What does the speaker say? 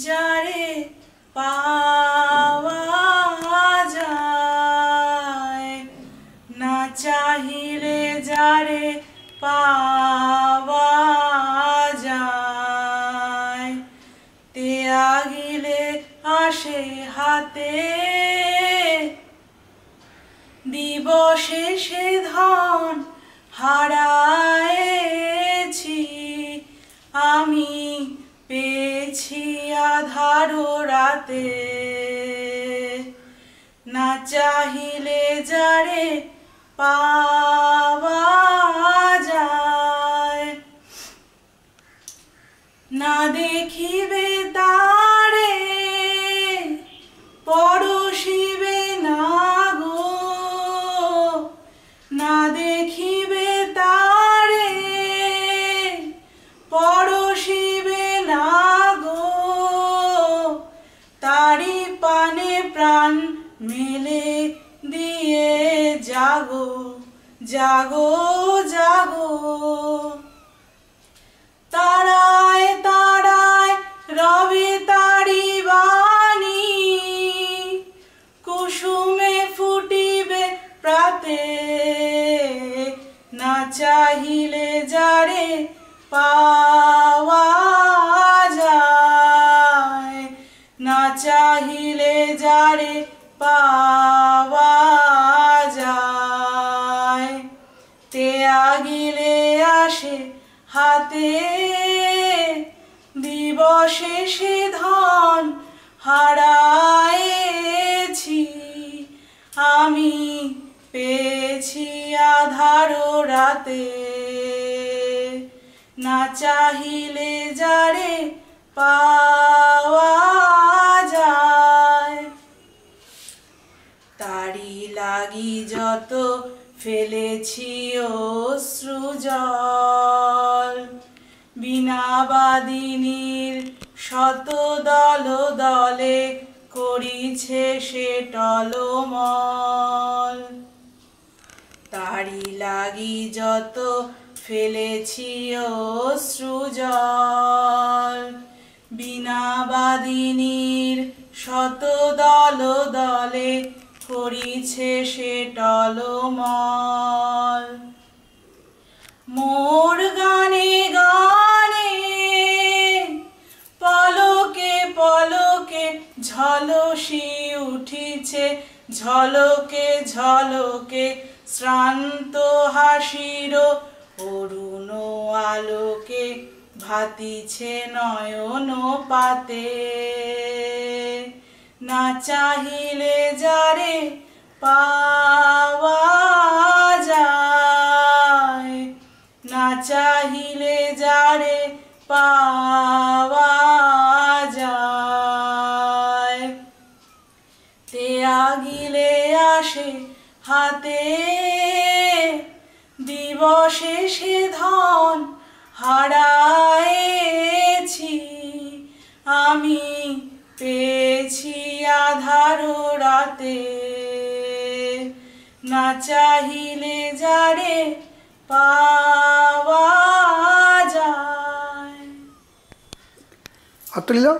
যারে পাওয়া যায়, না চাহিলে যারে পাওয়া যায়, ত্যাগিলে আসে হাতে, দিবসে সে ধন হারায়েছি আমি, পেয়েছি আধারো রাতে। না চাহিলে যারে পাওয়া যায়, না দেখিবে তারে পরশিবে না গো, না দেখিবে তারে পরশিবে না গো, তারি পানে প্রাণ মেলে দিয়ে জাগো জাগো জাগো। তারায় তারায় রবে তারি বাণী, কুসুমে ফুটিবে প্রাতে, না চাহিলে যারে পাওয়া যায়, না চাহিলে যারে পাওয়া যায়, ত্যাগিলে আসে হাতে, দিবসে সে ধন হারায়েছি আমি, পেয়েছি আধারো রাতে। না চাহিলে যারে পাওয়া যায়, তারি লাগি যত ফেলেছি অশ্রু জল, বীণাবাদিনীর শত দল দলে করিছে সে টলমল। তারি লাগি যত ফেলেছি অশ্রু জল, বীণাবাদিনীর শত দল দলে করিছে সে টলমল। মোর গানে গানে পলকে পলকে ঝলসি উঠিছে, ঝলকে ঝলকে শ্রান্ত হাসির অরুণ আলোকে ভাতিছে নয়ন পাতে, না চাহিলে যারে পাওয়া যায়, না চাহিলে যারে পাওয়া যায়, ত্যাগিলে আসে হাতে, দিবসে সে ধন হারায়েছি আমি, পেয়েছি আধারো রাতে, না চাহিলে যারে পাওয়া যায়। হাততালি দাও।